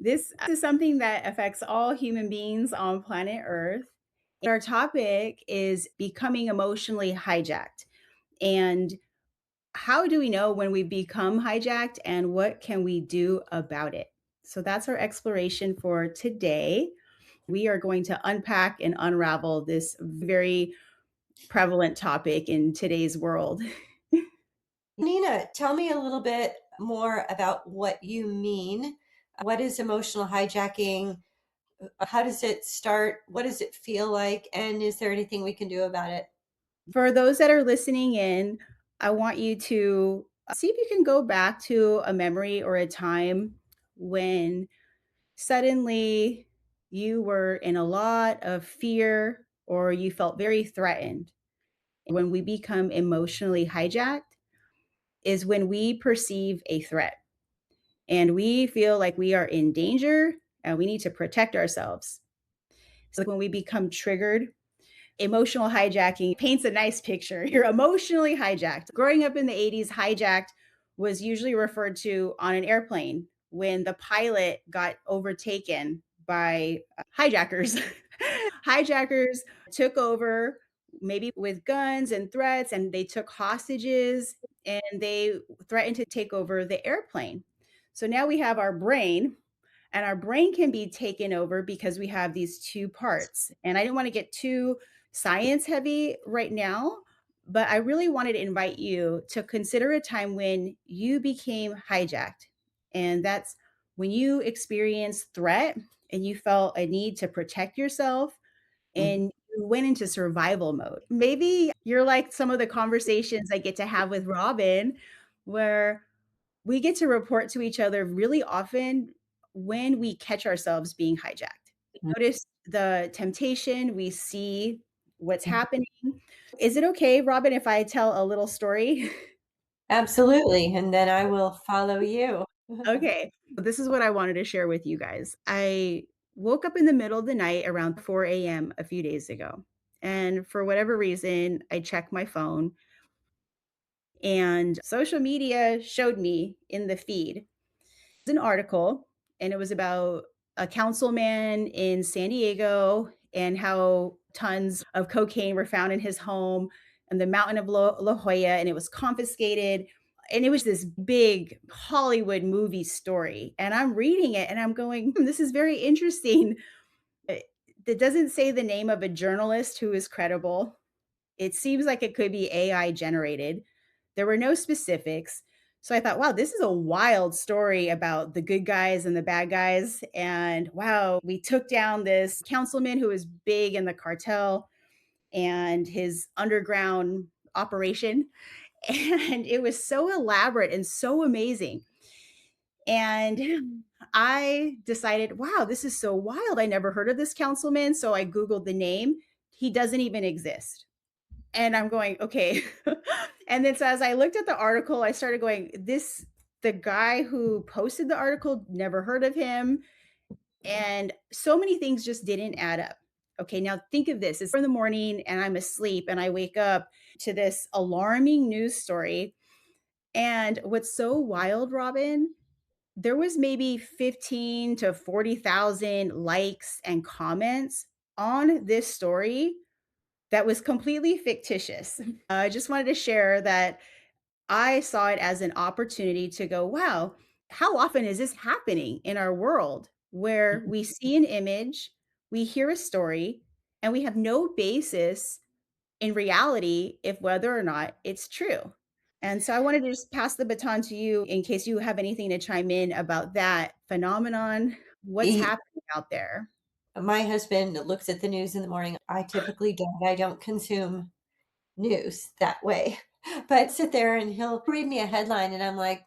This is something that affects all human beings on planet Earth. Our topic is becoming emotionally hijacked. And how do we know when we become hijacked and what can we do about it? So that's our exploration for today. We are going to unpack and unravel this very prevalent topic in today's world. Nina, tell me a little bit more about what you mean. What is emotional hijacking? How does it start? What does it feel like? And is there anything we can do about it? For those that are listening in, I want you to see if you can go back to a memory or a time when suddenly you were in a lot of fear or you felt very threatened. When we become emotionally hijacked is when we perceive a threat and we feel like we are in danger and we need to protect ourselves. So when we become triggered, emotional hijacking paints a nice picture. You're emotionally hijacked. Growing up in the 80s, hijacked was usually referred to on an airplane when the pilot got overtaken by hijackers. Hijackers took over, maybe with guns and threats, and they took hostages and they threatened to take over the airplane. So now we have our brain, and our brain can be taken over because we have these two parts. And I didn't want to get too science heavy right now, but I really wanted to invite you to consider a time when you became hijacked. And that's when you experienced threat and you felt a need to protect yourself Mhm. and you went into survival mode. Maybe you're like some of the conversations I get to have with Robin, where we get to report to each other really often when we catch ourselves being hijacked. We notice the temptation, we see what's happening. Is it okay, Robin, if I tell a little story? Absolutely. And then I will follow you. Okay. This is what I wanted to share with you guys. I woke up in the middle of the night around 4 a.m. a few days ago. And for whatever reason, I checked my phone and social media showed me in the feed an article, and it was about a councilman in San Diego and how tons of cocaine were found in his home and the mountain of La Jolla, and it was confiscated. And it was this big Hollywood movie story. And I'm reading it and I'm going, this is very interesting. It doesn't say the name of a journalist who is credible. It seems like it could be AI generated. There were no specifics. So I thought, wow, this is a wild story about the good guys and the bad guys. And wow, we took down this councilman who was big in the cartel and his underground operation. And it was so elaborate and so amazing. And I decided, wow, this is so wild. I never heard of this councilman. So I Googled the name. He doesn't even exist. And I'm going, "Okay." And then so as I looked at the article, I started going, the guy who posted the article, never heard of him, and so many things just didn't add up. Okay, now think of this. It's 4 in the morning and I'm asleep and I wake up to this alarming news story. And what's so wild, Robin, there was maybe 15 to 40,000 likes and comments on this story that was completely fictitious. I just wanted to share that I saw it as an opportunity to go, wow, how often is this happening in our world where we see an image, we hear a story, and we have no basis in reality if whether or not it's true. And so I wanted to just pass the baton to you in case you have anything to chime in about that phenomenon. What's He- happening out there? My husband looks at the news in the morning. I typically don't. I don't consume news that way. But sit there and he'll read me a headline and I'm like,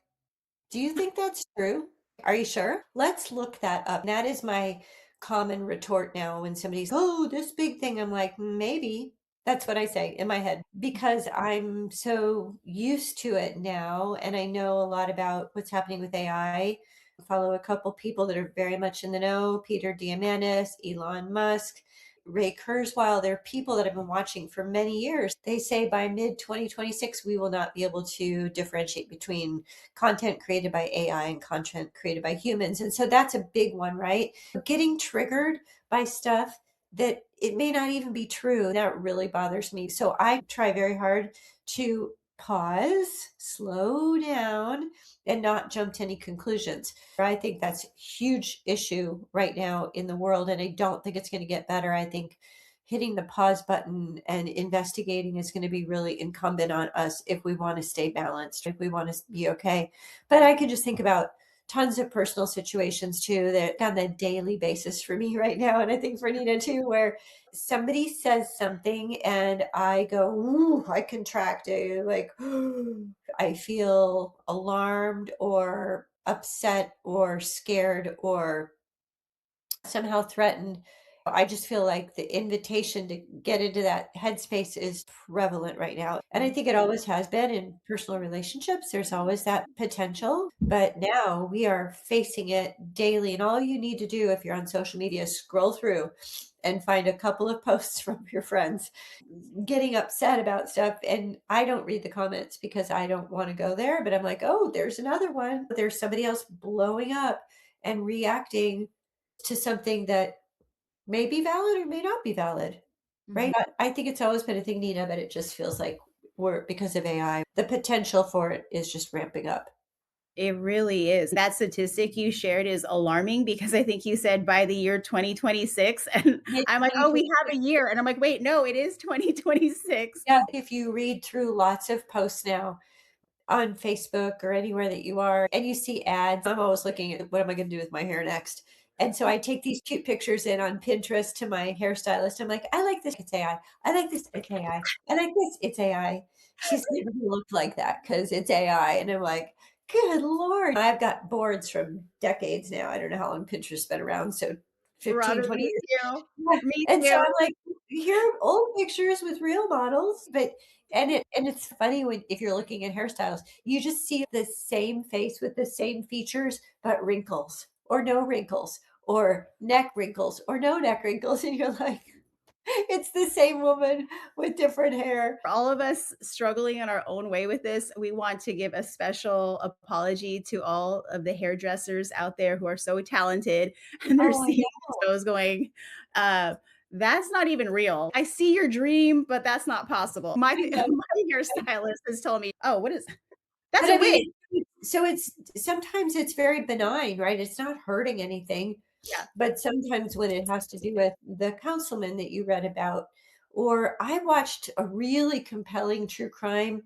do you think that's true? Are you sure? Let's look that up. That is my common retort now when somebody's, oh, this big thing. I'm like, maybe. That's what I say in my head because I'm so used to it now. And I know a lot about what's happening with AI. Follow a couple people that are very much in the know, Peter Diamandis, Elon Musk. Ray Kurzweil, there are people that I've been watching for many years. They say by mid 2026, we will not be able to differentiate between content created by AI and content created by humans. And so that's a big one, right? Getting triggered by stuff that it may not even be true. That really bothers me. So I try very hard to pause, slow down, and not jump to any conclusions. I think that's a huge issue right now in the world, and I don't think it's going to get better. I think hitting the pause button and investigating is going to be really incumbent on us if we want to stay balanced, if we want to be okay. But I can just think about tons of personal situations too that on a daily basis for me right now, and I think for Nina too, where somebody says something and I go, ooh, I contract, like, I feel alarmed or upset or scared or somehow threatened. I just feel like the invitation to get into that headspace is prevalent right now. And I think it always has been in personal relationships. There's always that potential. But now we are facing it daily. And all you need to do if you're on social media is scroll through and find a couple of posts from your friends getting upset about stuff. And I don't read the comments because I don't want to go there. But I'm like, oh, there's another one. There's somebody else blowing up and reacting to something that may be valid or may not be valid, right? Mhm. I think it's always been a thing, Nina, but it just feels like we're because of AI, the potential for it is just ramping up. It really is. That statistic you shared is alarming because I think you said by the year 2026, and Mid I'm like, "Oh, we have 2026. a year," and I'm like, "Wait, no, it is 2026." Yeah, if you read through lots of posts now on Facebook or anywhere that you are, and you see ads, I'm always looking at what am I going to do with my hair next. And so I take these cute pictures in on Pinterest to my hairstylist. I'm like, I like this, it's AI. I like this, it's AI. I like this, it's AI. She's never looked like that because it's AI. And I'm like, good Lord. I've got boards from decades now. I don't know how long Pinterest has been around. So 15, Robert, 20 me years. too. Yeah, Me and so too. I'm like, here are old pictures with real models, but it's funny when if you're looking at hairstyles, you just see the same face with the same features, but wrinkles or no wrinkles or neck wrinkles or no neck wrinkles, and you're like, it's the same woman with different hair. For all of us struggling in our own way with this, we want to give a special apology to all of the hairdressers out there who are so talented and they're Oh, I seeing know. those going, uh, "That's not even real. I see your dream, but that's not possible." My I know. my hairstylist has told me, "Oh, what is that's But a I wig." mean, so it's sometimes it's very benign, right? It's not hurting anything. Yeah. But sometimes when it has to do with the councilman that you read about, or I watched a really compelling true crime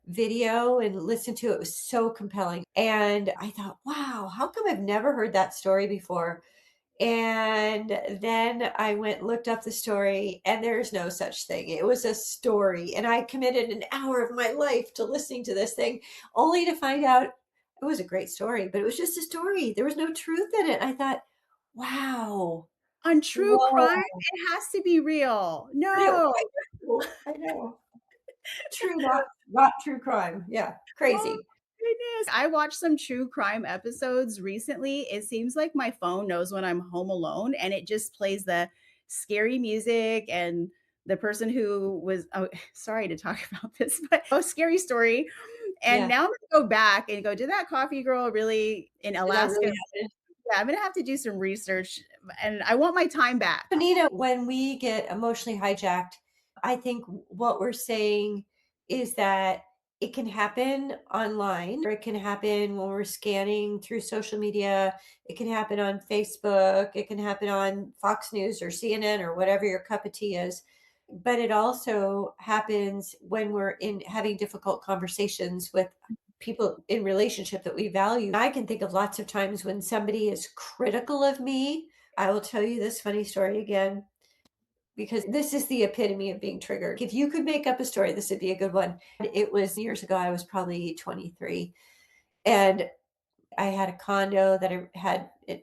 video and listened to it. It was so compelling. And I thought, wow, how come I've never heard that story before? And then I went and looked up the story, and there's no such thing. It was a story. And I committed an hour of my life to listening to this thing, only to find out it was a great story, but it was just a story. There was no truth in it. I thought, wow, On true whoa. crime, it has to be real. I No. know. I know. True, not true crime. Yeah, Oh crazy. goodness. I watched some true crime episodes recently. It seems like my phone knows when I'm home alone and it just plays the scary music and the person who was oh, sorry to talk about this, but oh, scary story. And Yeah. now I'm gonna go back and go, did that coffee girl really in Did that Alaska? really happen? Yeah, I'm gonna have to do some research and I want my time back. Anita, when we get emotionally hijacked, I think what we're saying is that it can happen online, or it can happen when we're scanning through social media. It can happen on Facebook. It can happen on Fox News or CNN or whatever your cup of tea is. But it also happens when we're in having difficult conversations with people in relationship that we value. I can think of lots of times when somebody is critical of me. I will tell you this funny story again because this is the epitome of being triggered. If you could make up a story, this would be a good one. It was years ago. I was probably 23, and I had a condo that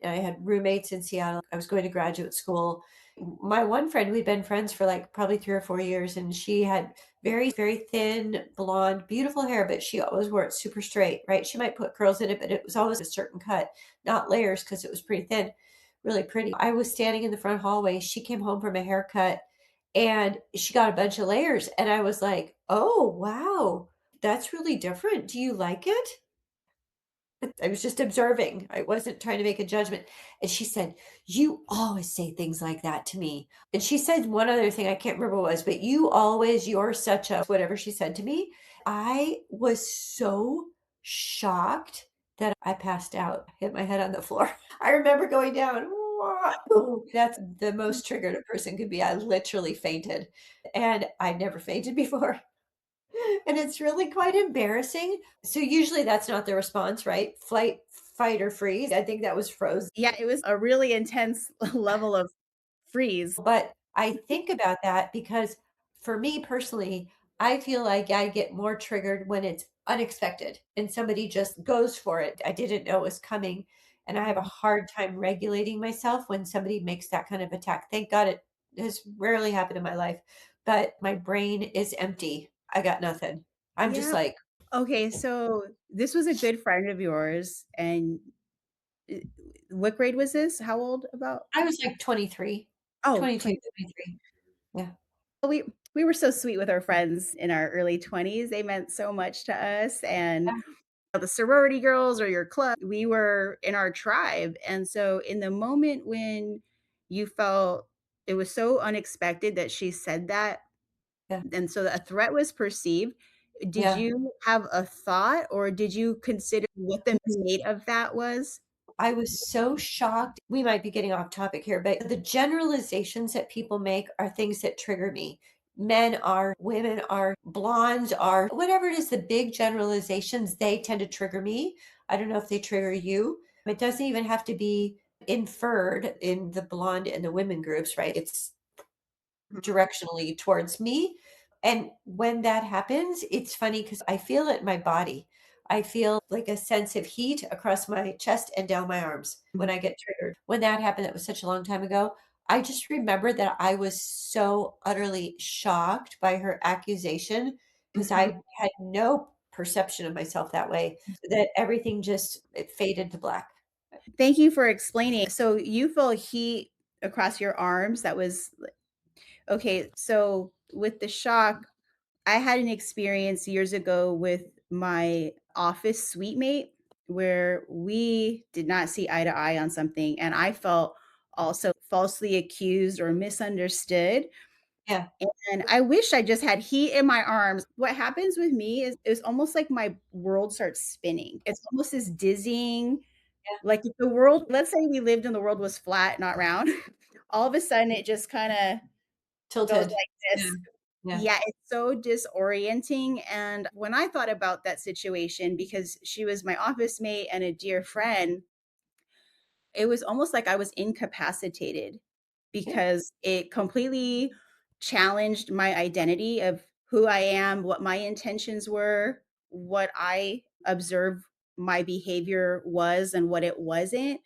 I had roommates in Seattle. I was going to graduate school. My one friend, we'd been friends for like probably 3 or 4 years, and she had very, very thin, blonde, beautiful hair, but she always wore it super straight, right? She might put curls in it, but it was always a certain cut, not layers because it was pretty thin. really pretty. I was standing in the front hallway. She came home from a haircut and she got a bunch of layers. And I was like, oh, wow, that's really different. Do you like it? I was just observing. I wasn't trying to make a judgment. And she said, "You always say things like that to me." And she said one other thing, I can't remember what it was, but you're such a whatever she said to me. I was so shocked that I passed out, hit my head on the floor. I remember going down. "Wah." Boom. That's the most triggered a person could be. I literally fainted. And I'd never fainted before. And it's really quite embarrassing. So usually that's not the response, right? Flight, fight, or freeze. I think that was froze. Yeah, it was a really intense level of freeze. But I think about that because for me personally, I feel like I get more triggered when it's unexpected and somebody just goes for it. I didn't know it was coming. And I have a Mhm. hard time regulating myself when somebody makes that kind of attack. Thank God it has rarely happened in my life, but my brain is empty. I got nothing. I'm just Yeah. like, Okay, so this was a good friend of yours, and I what grade was this? How old about? I was like 23, Oh, 22, 20. 23. Yeah. Well, we were so sweet with our friends in our early 20s. They meant so much to us, and Yeah, the sorority girls or your club, we were in our tribe, and so in the moment when you felt it was so unexpected that she said that, yeah, and so a threat was perceived, did yeah. you have a thought, or did you consider what the made of that was? I was so shocked. We might be getting off topic here, but the generalizations that people make are things that trigger me. Men are, women are, blondes are, whatever it is, the big generalizations, they tend to trigger me. I don't know if they trigger you. It doesn't even have to be inferred in the blonde and the women groups, right? It's Mhm. directionally towards me. And when that happens, it's funny because I feel it in my body. I feel like a sense of heat across my chest and down my arms when I get triggered. When that happened, that was such a long time ago. I just remember that I was so utterly shocked by her accusation because Mhm. I had no perception of myself that way, that everything just it faded to black. Thank you for explaining. So you feel heat across your arms, that was okay, so with the shock, I had an experience years ago with my office suite mate where we did not see eye to eye on something, and I felt also falsely accused or misunderstood, Yeah, and I wish I just had heat in my arms. What happens with me is it's almost like my world starts spinning. It's almost this dizzying, yeah, like if the world, let's say we lived and the world was flat, not round, all of a sudden it just kinda goes tilted. like Yeah, this. yeah, Yeah, it's so disorienting, and when I thought about that situation, because she was my office mate and a dear friend, it was almost like I was incapacitated yeah, because it completely challenged my identity of who I am, what my intentions were, what I observed my behavior was and what it wasn't.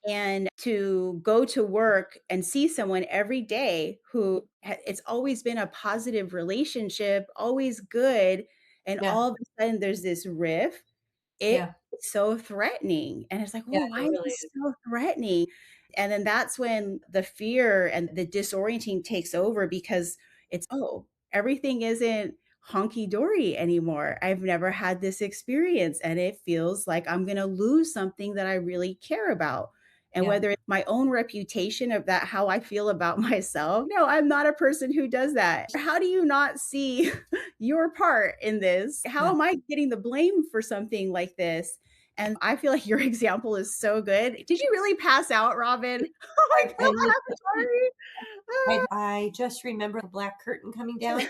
And to go to work and see someone every day who it's always been a positive relationship, always good, and yeah, all of a sudden there's this rift, yeah, it's so threatening, and it's like, yeah, "Oh, why it is really this is. so threatening?" And then that's when the fear and the disorienting takes over because it's, "Oh, everything isn't honky dory anymore. I've never had this experience, and it feels like I'm gonna lose something that I really care about." And Yeah, whether it's my own reputation of that how I feel about myself, no, I'm not a person who does that. How do you not see your part in this? How yeah. am I getting the blame for something like this? And I feel like your example is so good. Did you really pass out, Robin? Oh my I god, I'm legit did. sorry. Ah. I just remember the black curtain coming down,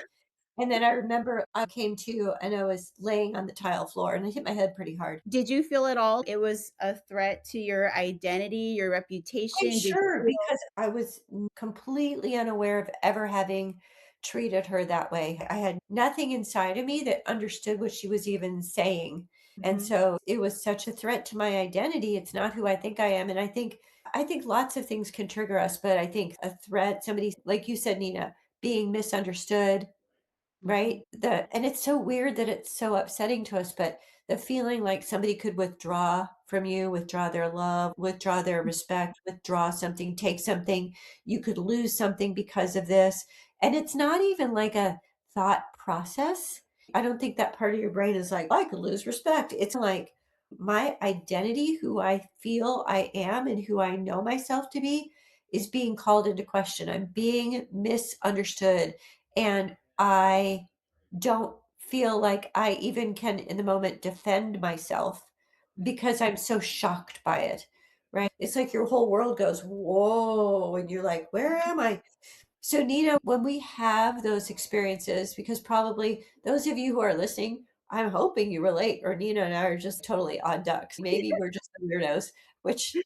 and then I remember I came to and I was laying on the tile floor, and I hit my head pretty hard. Did you feel at all it was a threat to your identity, your I'm reputation? Did sure you feel because I was completely unaware of ever having treated her that way. I had nothing inside of me that understood what she was even saying. And Mhm, so it was such a threat to my identity. It's not who I think I am. And I think lots of things can trigger us, but I think a threat, somebody like you said, Nina, being misunderstood, mhm. right? And it's so weird that it's so upsetting to us, but The feeling like somebody could withdraw from you, withdraw their love, withdraw their respect, withdraw something, take something. You could lose something because of this. And it's not even like a thought process. I don't think that part of your brain is like, I could lose respect. It's like my identity, who I feel I am and who I know myself to be, is being called into question. I'm being misunderstood. And I don't feel like I even can, in the moment, defend myself because I'm so shocked by it, right? It's like your whole world goes, whoa, and you're like, where am I? So, Nina, when we have those experiences, because probably those of you who are listening, I'm hoping you relate, or Nina and I are just totally odd ducks. Maybe we're just the weirdos, which,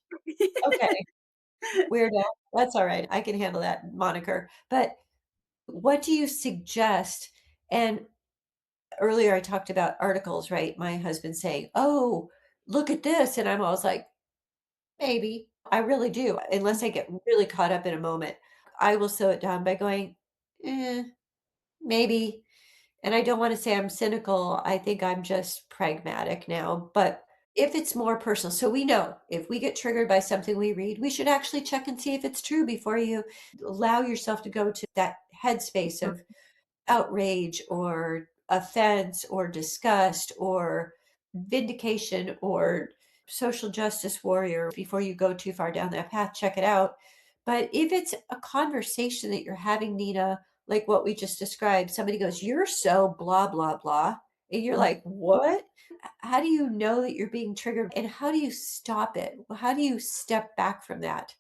okay, weirdo. That's all right. I can handle that moniker. But what do you suggest? And earlier I talked about articles, right? My husband saying, "Oh, look at this." And I'm always like, "Maybe." I really do. Unless I get really caught up in a moment, I will slow it down by going, maybe. And I don't want to say I'm cynical. I think I'm just pragmatic now. But if it's more personal, so we know if we get triggered by something we read, we should actually check and see if it's true before you allow yourself to go to that headspace of outrage or offense or disgust or vindication or social justice warrior before you go too far down that path, check it out. But if it's a conversation that you're having, Nina, like what we just described, somebody goes, "You're so blah, blah, blah." And you're like, "What?" How do you know that you're being triggered? And how do you stop it? How do you step back from that?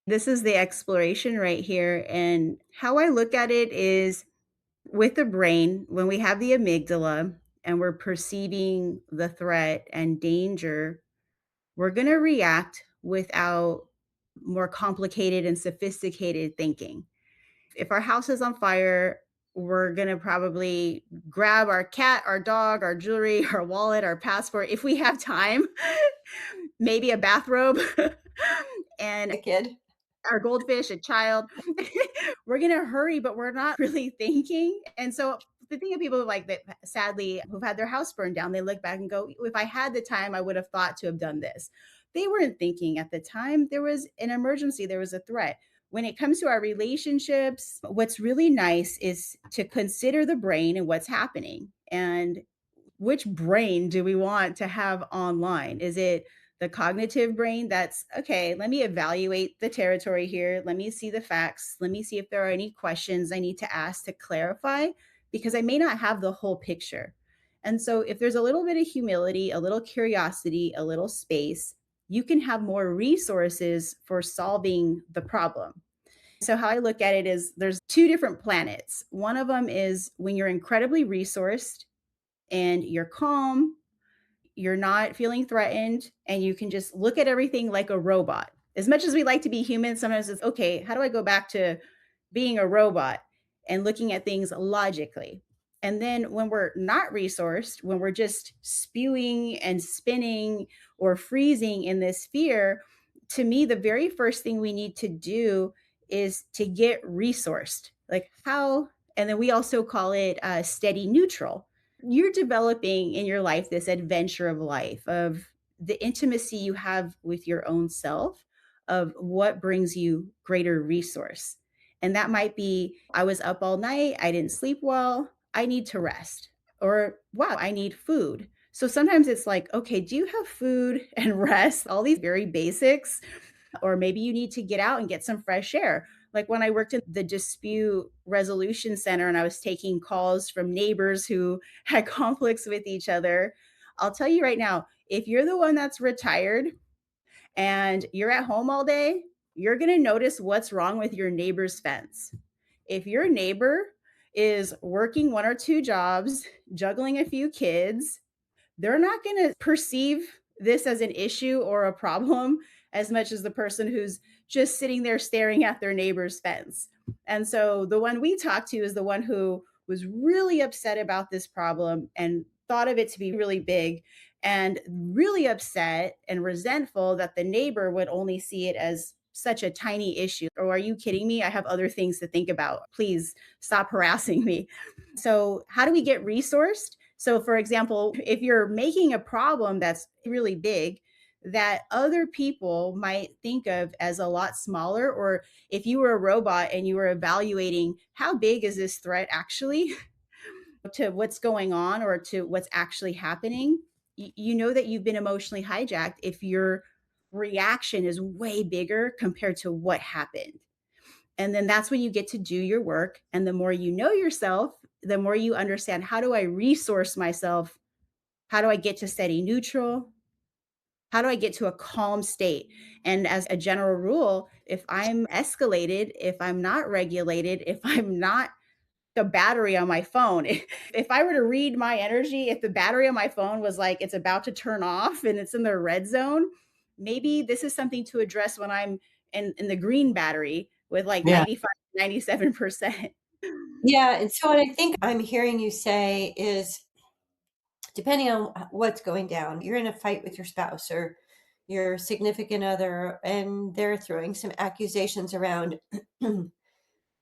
This is the exploration right here, and how I look at it is with the brain, when we have the amygdala and we're perceiving the threat and danger, we're gonna react without more complicated and sophisticated thinking. If our house is on fire, we're gonna probably grab our cat, our dog, our jewelry, our wallet, our passport, if we have time, maybe a bathrobe, and A kid? our goldfish, a child. We're gonna hurry, but we're not really thinking. And so the thing of people like that sadly who've had their house burned down, they look back and go, if I had the time, I would have thought to have done this. They weren't thinking at the time. There was an emergency, there was a threat. When it comes to our relationships, what's really nice is to consider the brain and what's happening. And which brain do we want to have online? Is it the cognitive brain that's okay, let me evaluate the territory here. Let me see the facts. Let me see if there are any questions I need to ask to clarify because I may not have the whole picture. And so, if there's a little bit of humility, a little curiosity, a little space, you can have more resources for solving the problem. So, how I look at it is there's two different planets. One of them is when you're incredibly resourced and you're calm, you're not feeling threatened, and you can just look at everything like a robot. As much as we like to be human, sometimes it's okay, how do I go back to being a robot and looking at things logically? And then when we're not resourced, when we're just spewing and spinning or freezing in this fear, to me, the very first thing we need to do is to get resourced. Like how, and then we also call it steady neutral. You're developing in your life this adventure of life, of the intimacy you have with your own self, of what brings you greater resource. And that might be, I was up all night, I didn't sleep well, I need to rest. Or, wow, I need food. So sometimes it's like, okay, do you have food and rest? All these very basics, or maybe you need to get out and get some fresh air. Like when I worked in the dispute resolution center and I was taking calls from neighbors who had conflicts with each other, I'll tell you right now, if you're the one that's retired and you're at home all day, you're going to notice what's wrong with your neighbor's fence. If your neighbor is working one or two jobs, juggling a few kids, they're not going to perceive this as an issue or a problem as much as the person who's just sitting there staring at their neighbor's fence. And so the one we talked to is the one who was really upset about this problem and thought of it to be really big and really upset and resentful that the neighbor would only see it as such a tiny issue. Or are you kidding me? I have other things to think about. Please stop harassing me. So, how do we get resourced? So, for example, if you're making a problem that's really big that other people might think of as a lot smaller, or if you were a robot and you were evaluating how big is this threat actually to what's going on or to what's actually happening, you know that you've been emotionally hijacked if your reaction is way bigger compared to what happened. And then that's when you get to do your work. And the more you know yourself, the more you understand, how do I resource myself? How do I get to steady neutral? How do I get to a calm state? And as a general rule, if I'm escalated, if I'm not regulated, if I'm not the battery on my phone, if I were to read my energy, if the battery on my phone was like it's about to turn off and it's in the red zone, maybe this is something to address when I'm in the green battery with like Yeah. 95, 97%. Yeah, and so what I think I'm hearing you say is depending on what's going down, you're in a fight with your spouse or your significant other, and they're throwing some accusations around.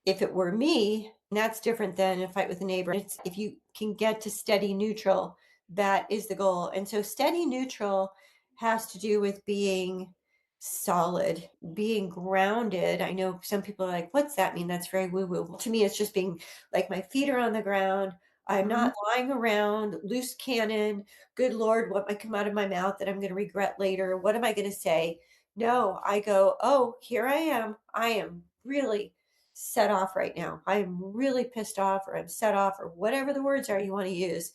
If it were me, that's different than a fight with a neighbor. It's if you can get to steady neutral, that is the goal. And so steady neutral has to do with being solid, being grounded. I know some people are like, what's that mean? That's very woo woo. To me, it's just being like my feet are on the ground. I'm Mhm. not lying around, loose cannon. Good Lord, what might come out of my mouth that I'm going to regret later? What am I going to say? No, I go, oh, here I am. I am really set off right now. I'm really pissed off, or I'm set off, or whatever the words are you want to use.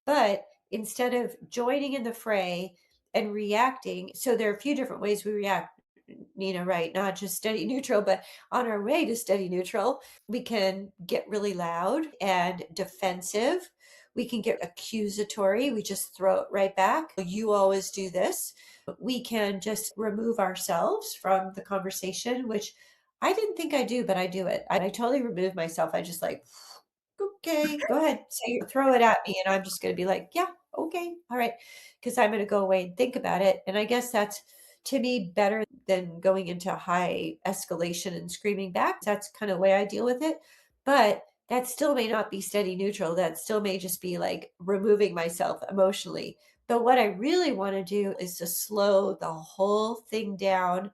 But instead of joining in the fray and reacting, so there are a few different ways we react, Nina, right? Not just steady neutral, but on our way to steady neutral, we can get really loud and defensive. We can get accusatory. We just throw it right back. You always do this. We can just remove ourselves from the conversation, which I didn't think I do, but I do it. I totally remove myself. I just like, okay, go ahead. Say, throw it at me. And I'm just going to be like, yeah, okay, all right. Because I'm going to go away and think about it. And I guess that's to me better than going into high escalation and screaming back. That's kind of the way I deal with it. But that still may not be steady neutral. That still may just be like removing myself emotionally. But what I really want to do is to slow the whole thing down,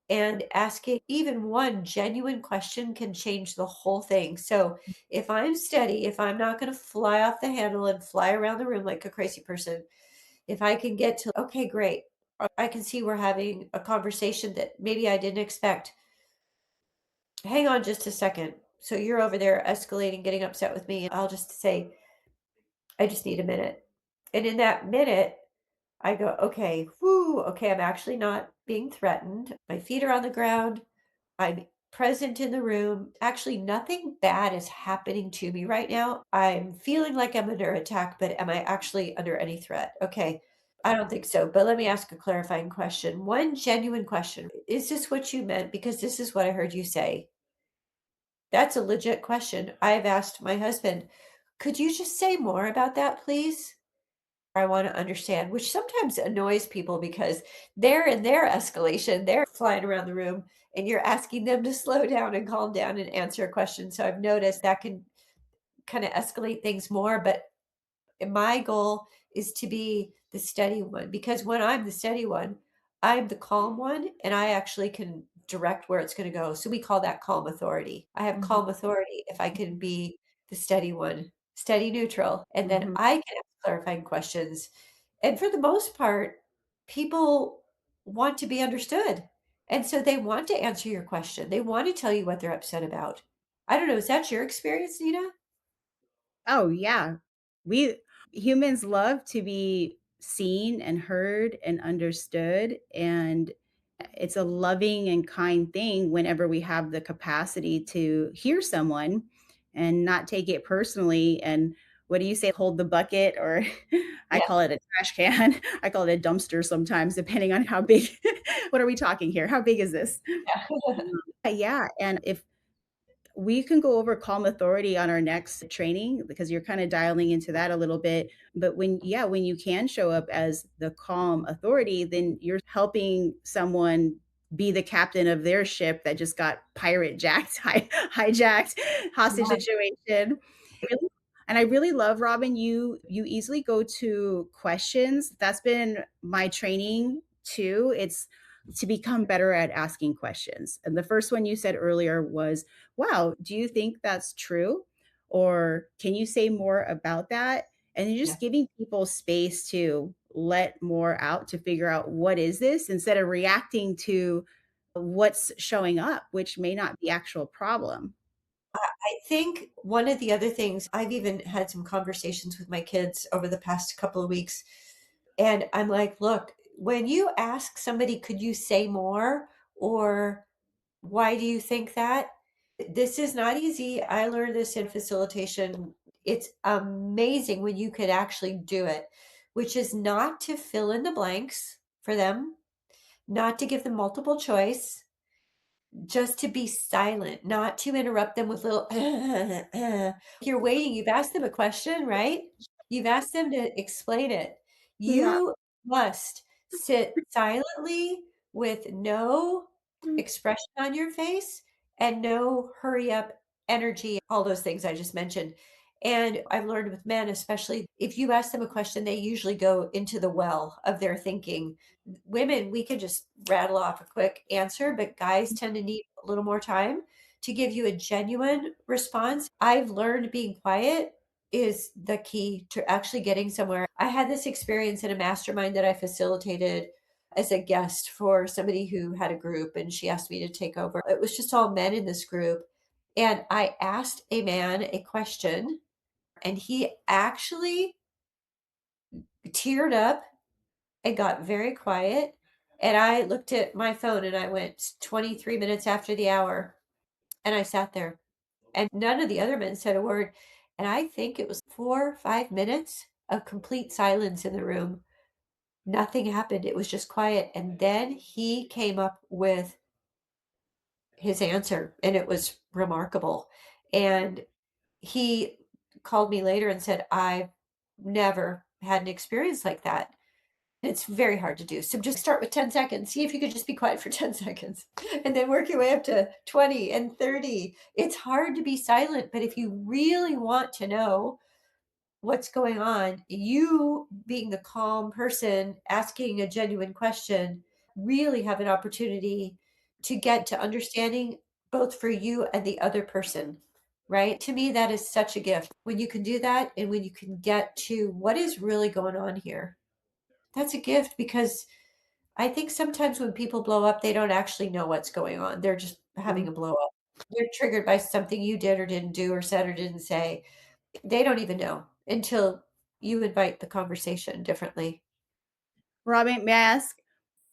and asking even one genuine question can change the whole thing. So if I'm steady, if I'm not going to fly off the handle and fly around the room like a crazy person, if I can get to, okay, great. I can see we're having a conversation that maybe I didn't expect. Hang on just a second. So you're over there escalating, getting upset with me. I'll just say, I just need a minute. And in that minute, I go, okay, whoo, okay, I'm actually not being threatened. My feet are on the ground. I'm present in the room. Actually, nothing bad is happening to me right now. I'm feeling like I'm under attack, but am I actually under any threat? Okay. I don't think so. But let me ask a clarifying question. One genuine question. Is this what you meant? Because this is what I heard you say. That's a legit question. I've asked my husband, could you just say more about that, please? I want to understand, which sometimes annoys people because they're in their escalation, they're flying around the room, and you're asking them to slow down and calm down and answer a question. So I've noticed that can kind of escalate things more. But my goal is to be the steady one, because when I'm the steady one, I'm the calm one, and I actually can direct where it's going to go. So we call that calm authority. I have Mhm. calm authority if I can be the steady one, steady neutral, and then Mhm. I can ask clarifying questions. And for the most part, people want to be understood. And so they want to answer your question. They want to tell you what they're upset about. I don't know. Is that your experience, Nina? Oh, yeah. We humans love to be seen and heard and understood, and it's a loving and kind thing whenever we have the capacity to hear someone and not take it personally. And what do you say? Hold the bucket, or I Yeah. call it a trash can. I call it a dumpster sometimes, depending on how big. What are we talking here? How big is this? Yeah, and if we can go over calm authority on our next training because you're kind of dialing into that a little bit. But when you can show up as the calm authority, then you're helping someone be the captain of their ship that just got pirate jacked, hijacked, hostage Yeah. situation. Really? And I really love, Robin, you easily go to questions. That's been my training too. It's to become better at asking questions. And the first one you said earlier was, "Wow, do you think that's true?" Or "Can you say more about that?" And you're Yeah. just giving people space to let more out to figure out what is this instead of reacting to what's showing up, which may not be actual problem. I think one of the other things I've even had some conversations with my kids over the past couple of weeks, and I'm like, "Look, when you ask somebody, 'Could you say more?' or 'Why do you think that?' This is not easy. I learned this in facilitation. It's amazing when you could actually do it, which is not to fill in the blanks for them, not to give them multiple choice, just to be silent, not to interrupt them with little you're waiting, you've asked them a question, right? You've asked them to explain it. Yeah. You must sit silently with no expression on your face and no hurry up energy, all those things I just mentioned. And I've learned with men, especially if you ask them a question, they usually go into the well of their thinking. Women, we can just rattle off a quick answer, but guys tend to need a little more time to give you a genuine response. I've learned being quiet is the key to actually getting somewhere. I had this experience in a mastermind that I facilitated as a guest for somebody who had a group, and she asked me to take over. It was just all men in this group. And I asked a man a question, and he actually teared up and got very quiet, and I looked at my phone and I went 23 minutes after the hour, and I sat there, and none of the other men said a word, and I think it was 4, 5 minutes of complete silence in the room. Nothing happened, it was just quiet, and then he came up with his answer, and it was remarkable, and he called me later and said, "I've never had an experience like that." It's very hard to do. So just start with 10 seconds. See if you could just be quiet for 10 seconds and then work your way up to 20 and 30. It's hard to be silent, but if you really want to know what's going on, you being the calm person asking a genuine question really have an opportunity to get to understanding both for you and the other person. Right? To me, that is such a gift when you can do that and when you can get to what is really going on here. That's a gift because I think sometimes when people blow up, they don't actually know what's going on. They're just having Mhm. a blow up. They're triggered by something you did or didn't do or said or didn't say. They don't even know until you invite the conversation differently. Robin, may I ask,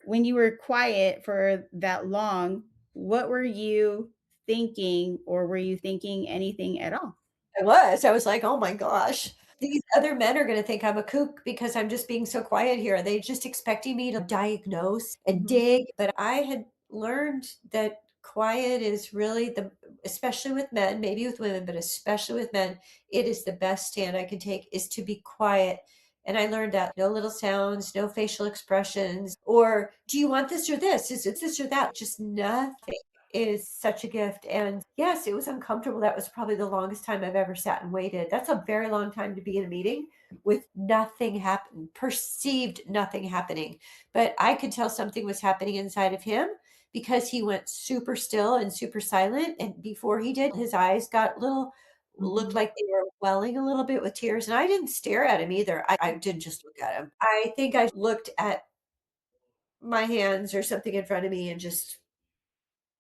when you were quiet for that long, what were you thinking, or were you thinking anything at all? I was like, "Oh my gosh, these other men are gonna think I'm a kook because I'm just being so quiet here. Are they just expecting me to diagnose and Mhm, dig?" But I had learned that quiet is really the especially with men, maybe with women, but especially with men, it is the best stand I can take is to be quiet. And I learned that no little sounds, no facial expressions, or do you want this or this? Is it this or that? Just nothing is such a gift, and yes, it was uncomfortable. That was probably the longest time I've ever sat and waited. That's a very long time to be in a meeting with nothing happen perceived nothing happening, but I could tell something was happening inside of him because he went super still and super silent, and before he did, his eyes got little looked mhm. like they were welling a little bit with tears, and I didn't stare at him either. I didn't just look at him. I think I looked at my hands or something in front of me and just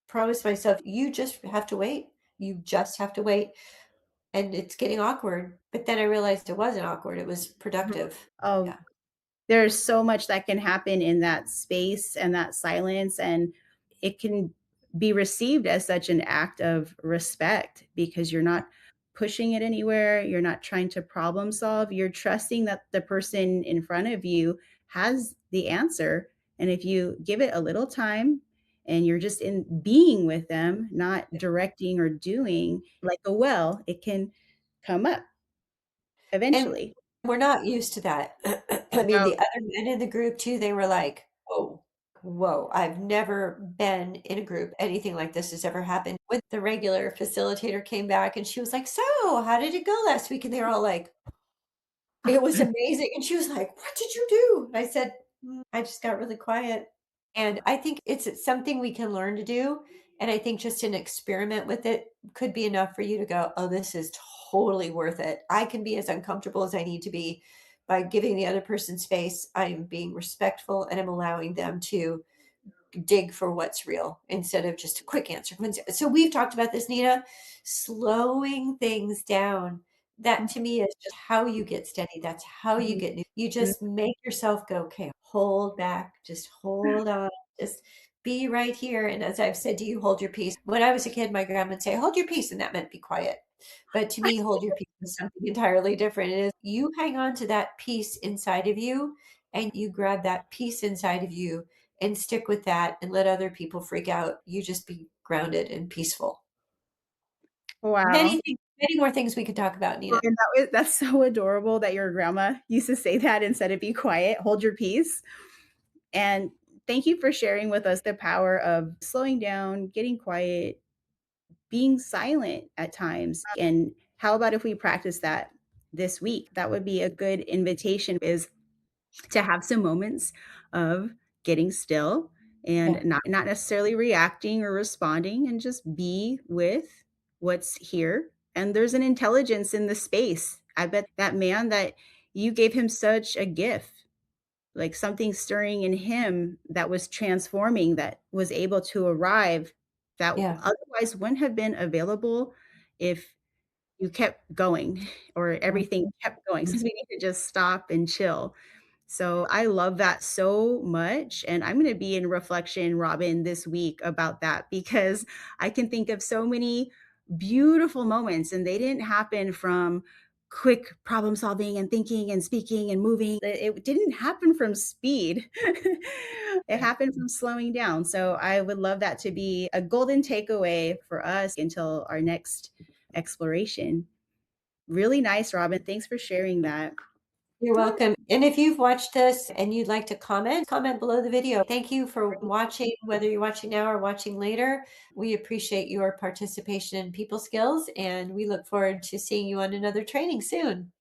promised myself, "You just have to wait. You just have to wait." And it's getting awkward. But then I realized it wasn't awkward. It was productive. Oh, Yeah. there's so much that can happen in that space and that silence, and it can be received as such an act of respect because you're not pushing it anywhere, you're not trying to problem solve, you're trusting that the person in front of you has the answer, and if you give it a little time and you're just in being with them, not directing or doing, like a well, it can come up And eventually. we're not used to that. I mean, Oh, the other men in the group too, they were like, "Whoa." whoa, I've never been in a group, anything like this has ever happened. When the regular facilitator came back and she was like, "So, how did it go last week?" And they were all like, "It was amazing." And she was like, "What did you do?" And I said, I just got really quiet." And I think it's something we can learn to do. And I think just an experiment with it could be enough for you to go, "Oh, this is totally worth it. I can be as uncomfortable as I need to be by giving the other person space. I'm being respectful and I'm allowing them to dig for what's real instead of just a quick answer. So we've talked about this, Nina, slowing things down. That to me is just how you get steady. That's how you get new. You just make yourself go, okay, hold back, just hold on, just be right here. And as I've said to you, hold your peace. When I was a kid, my grandma would say, hold your peace, and that meant be quiet. But to me, hold your peace is something entirely different. It is you hang on to that peace inside of you and you grab that peace inside of you and stick with that and let other people freak out. You just be grounded and peaceful. Wow. Many more things we could talk about, Nina. And that's so adorable that your grandma used to say that instead of "Be quiet, hold your peace." And thank you for sharing with us the power of slowing down, getting quiet, being silent at times. And how about if we practice that this week? That would be a good invitation is to have some moments of getting still and Yeah, not necessarily reacting or responding and just be with what's here. And there's an intelligence in the space. I bet that man that you gave him such a gift, like something stirring in him that was transforming, that was able to arrive, that yeah, otherwise wouldn't have been available if you kept going or mhm, everything kept going. Since we need to just stop and chill. So I love that so much. And I'm going to be in reflection, Robin, this week about that because I can think of so many beautiful moments and they didn't happen from quick problem solving and thinking and speaking and moving. It didn't happen from speed. It yeah. happened from slowing down. So I would love that to be a golden takeaway for us until our next exploration. Really nice, Robin. Thanks for sharing that. You're welcome. And if you've watched this and you'd like to comment, comment below the video. Thank you for watching, whether you're watching now or watching later. We appreciate your participation in people skills, and we look forward to seeing you on another training soon.